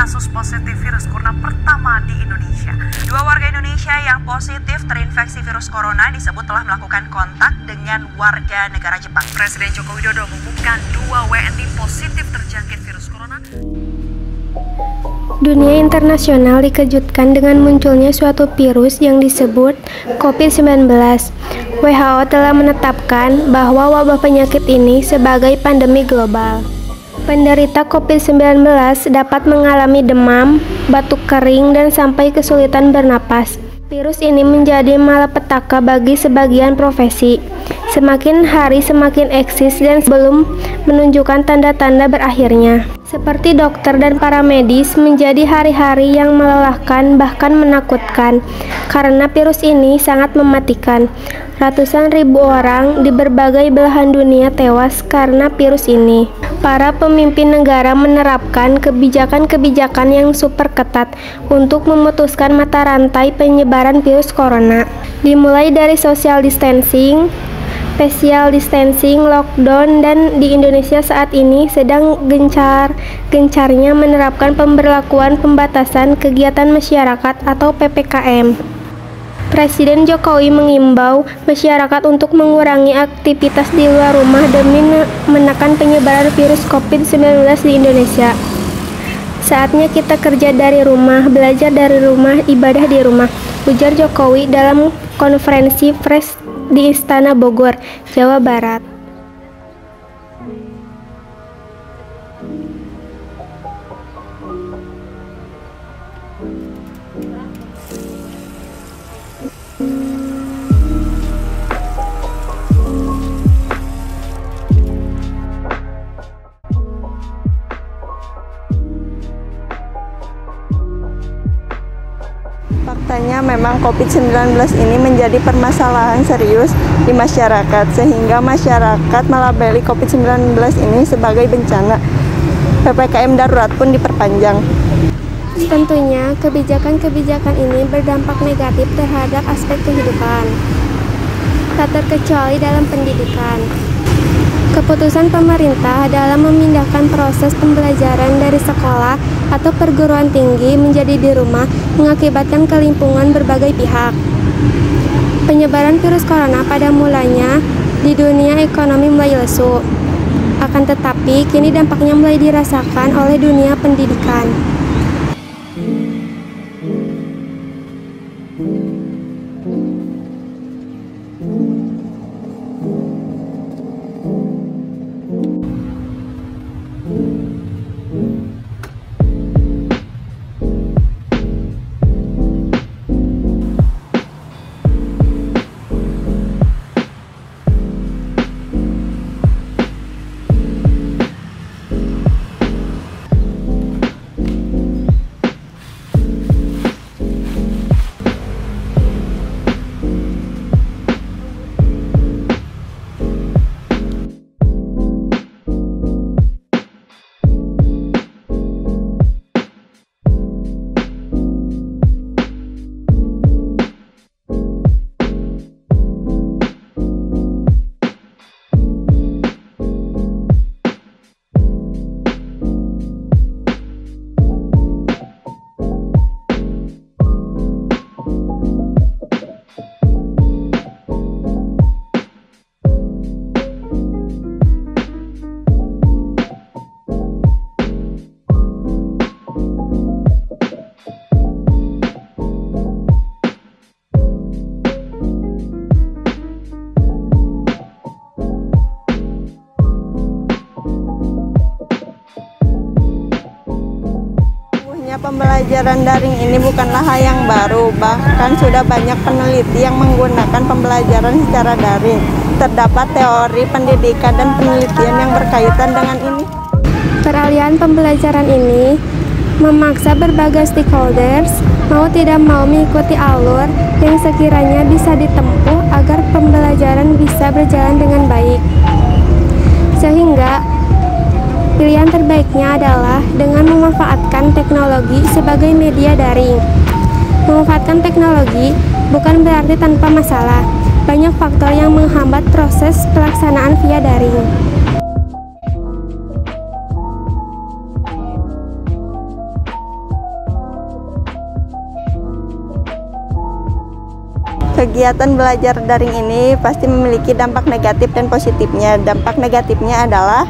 kasus positif virus corona pertama di Indonesia. 2 warga Indonesia yang positif terinfeksi virus corona disebut telah melakukan kontak dengan warga negara Jepang. Presiden Joko Widodo mengumumkan 2 WNI positif terjangkit virus corona. Dunia internasional dikejutkan dengan munculnya suatu virus yang disebut COVID-19. WHO telah menetapkan bahwa wabah penyakit ini sebagai pandemi global. Penderita COVID-19 dapat mengalami demam, batuk kering, dan sampai kesulitan bernapas. Virus ini menjadi malapetaka bagi sebagian profesi. Semakin hari semakin eksis dan belum menunjukkan tanda-tanda berakhirnya. Seperti dokter dan para medis, menjadi hari-hari yang melelahkan bahkan menakutkan karena virus ini sangat mematikan. Ratusan ribu orang di berbagai belahan dunia tewas karena virus ini. Para pemimpin negara menerapkan kebijakan-kebijakan yang super ketat untuk memutuskan mata rantai penyebaran virus corona. Dimulai dari social distancing, physical distancing, lockdown, dan di Indonesia saat ini sedang gencar-gencarnya menerapkan pemberlakuan pembatasan kegiatan masyarakat atau PPKM. Presiden Jokowi mengimbau masyarakat untuk mengurangi aktivitas di luar rumah demi menekan penyebaran virus COVID-19 di Indonesia. Saatnya kita kerja dari rumah, belajar dari rumah, ibadah di rumah, ujar Jokowi dalam konferensi pers di Istana Bogor, Jawa Barat. Faktanya memang COVID-19 ini menjadi permasalahan serius di masyarakat, sehingga masyarakat melabeli COVID-19 ini sebagai bencana. PPKM darurat pun diperpanjang. Tentunya, kebijakan-kebijakan ini berdampak negatif terhadap aspek kehidupan, tak terkecuali dalam pendidikan. Keputusan pemerintah dalam memindahkan proses pembelajaran dari sekolah atau perguruan tinggi menjadi di rumah mengakibatkan kelimpungan berbagai pihak. Penyebaran virus corona pada mulanya di dunia ekonomi mulai lesu. Akan tetapi, kini dampaknya mulai dirasakan oleh dunia pendidikan. Pembelajaran daring ini bukanlah hal yang baru, bahkan sudah banyak peneliti yang menggunakan pembelajaran secara daring. Terdapat teori pendidikan dan penelitian yang berkaitan dengan ini. Peralihan pembelajaran ini memaksa berbagai stakeholders mau tidak mau mengikuti alur yang sekiranya bisa ditempuh agar pembelajaran bisa berjalan dengan baik. Sehingga pilihan terbaiknya adalah dengan memanfaatkan teknologi sebagai media daring. Memanfaatkan teknologi bukan berarti tanpa masalah. Banyak faktor yang menghambat proses pelaksanaan via daring. Kegiatan belajar daring ini pasti memiliki dampak negatif dan positifnya. Dampak negatifnya adalah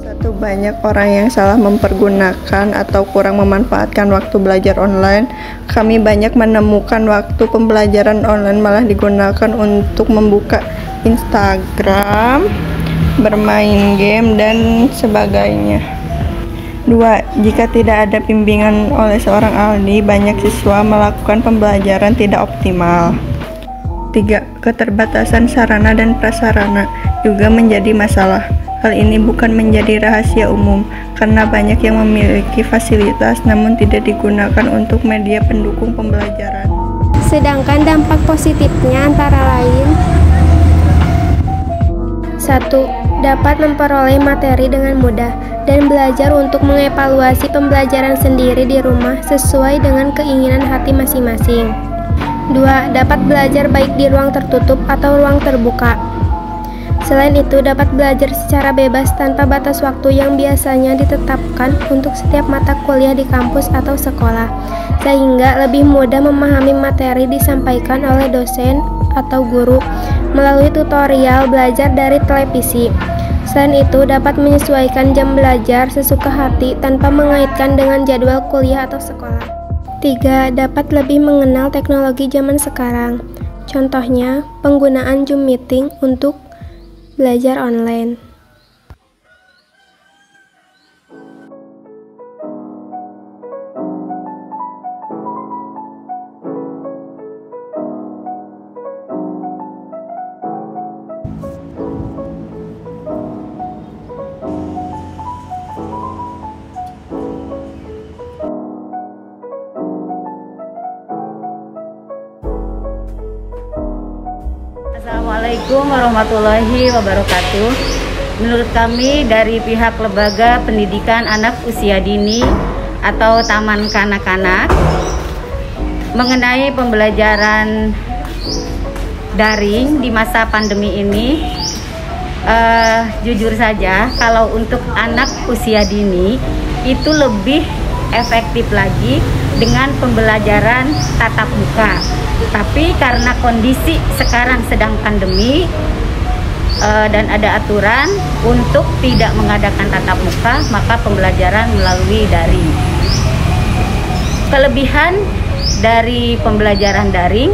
satu, banyak orang yang salah mempergunakan atau kurang memanfaatkan waktu belajar online. Kami banyak menemukan waktu pembelajaran online malah digunakan untuk membuka Instagram, bermain game, dan sebagainya. 2. Jika tidak ada bimbingan oleh seorang ahli, banyak siswa melakukan pembelajaran tidak optimal. 3. Keterbatasan sarana dan prasarana juga menjadi masalah. Hal ini bukan menjadi rahasia umum, karena banyak yang memiliki fasilitas namun tidak digunakan untuk media pendukung pembelajaran. Sedangkan dampak positifnya antara lain: 1. Dapat memperoleh materi dengan mudah dan belajar untuk mengevaluasi pembelajaran sendiri di rumah sesuai dengan keinginan hati masing-masing. 2. Dapat belajar baik di ruang tertutup atau ruang terbuka. Selain itu, dapat belajar secara bebas tanpa batas waktu yang biasanya ditetapkan untuk setiap mata kuliah di kampus atau sekolah, sehingga lebih mudah memahami materi disampaikan oleh dosen atau guru melalui tutorial belajar dari televisi. Selain itu, dapat menyesuaikan jam belajar sesuka hati tanpa mengaitkan dengan jadwal kuliah atau sekolah. 3. Dapat lebih mengenal teknologi zaman sekarang. Contohnya, penggunaan Zoom Meeting untuk belajar online. Assalamualaikum warahmatullahi wabarakatuh. Menurut kami dari pihak Lembaga Pendidikan Anak Usia Dini atau Taman Kanak-Kanak mengenai pembelajaran daring di masa pandemi ini, jujur saja kalau untuk anak usia dini itu lebih efektif lagi dengan pembelajaran tatap muka. Tapi karena kondisi sekarang sedang pandemi dan ada aturan untuk tidak mengadakan tatap muka, maka pembelajaran melalui daring. Kelebihan dari pembelajaran daring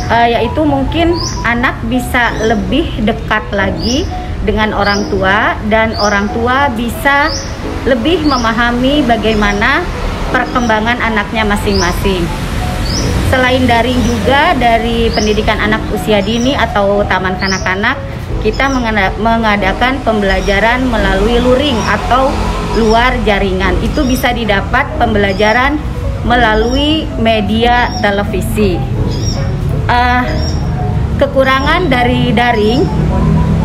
yaitu mungkin anak bisa lebih dekat lagi dengan orang tua, dan orang tua bisa lebih memahami bagaimana perkembangan anaknya masing-masing. Selain daring juga dari pendidikan anak usia dini atau taman kanak-kanak, kita mengadakan pembelajaran melalui luring atau luar jaringan. Itu bisa didapat pembelajaran melalui media televisi. Kekurangan dari daring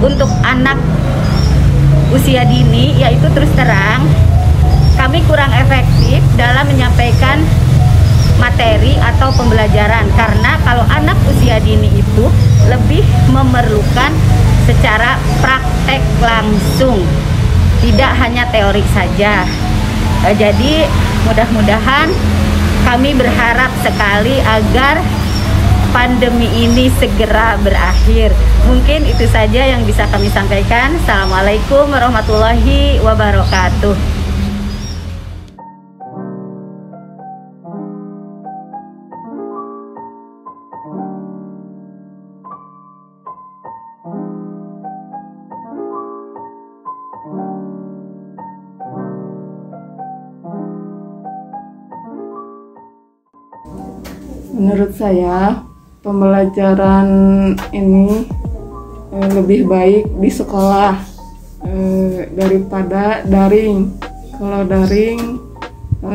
untuk anak usia dini yaitu terus terang kami kurang efektif dalam menyampaikan materi atau pembelajaran, karena kalau anak usia dini itu lebih memerlukan secara praktek langsung, tidak hanya teori saja. Jadi mudah-mudahan kami berharap sekali agar pandemi ini segera berakhir. Mungkin itu saja yang bisa kami sampaikan. Assalamualaikum warahmatullahi wabarakatuh. Menurut saya, pembelajaran ini lebih baik di sekolah daripada daring. Kalau daring,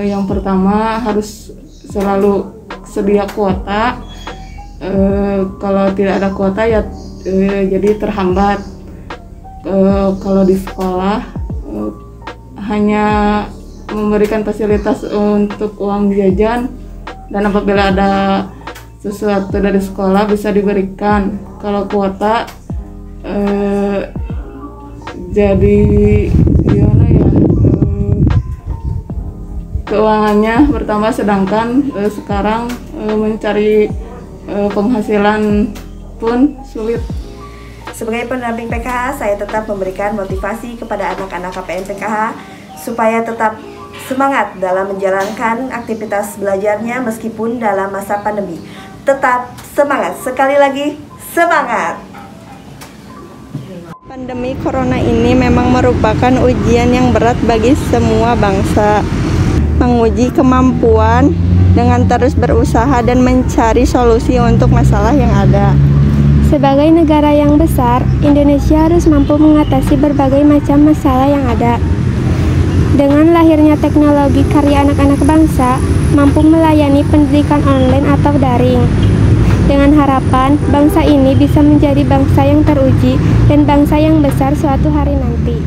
yang pertama harus selalu sedia kuota. Kalau tidak ada kuota ya jadi terhambat. Kalau di sekolah hanya memberikan fasilitas untuk uang jajan, dan apabila ada sesuatu dari sekolah bisa diberikan. Kalau kuota jadi gimana ya, keuangannya bertambah, sedangkan sekarang mencari penghasilan pun sulit. Sebagai pendamping PKH, saya tetap memberikan motivasi kepada anak-anak KPM PKH supaya tetap semangat dalam menjalankan aktivitas belajarnya meskipun dalam masa pandemi. Tetap semangat, sekali lagi semangat! Pandemi corona ini memang merupakan ujian yang berat bagi semua bangsa, menguji kemampuan dengan terus berusaha dan mencari solusi untuk masalah yang ada. Sebagai negara yang besar, Indonesia harus mampu mengatasi berbagai macam masalah yang ada. Dengan lahirnya teknologi karya anak-anak bangsa, mampu melayani pendidikan online atau daring. Dengan harapan, bangsa ini bisa menjadi bangsa yang teruji dan bangsa yang besar suatu hari nanti.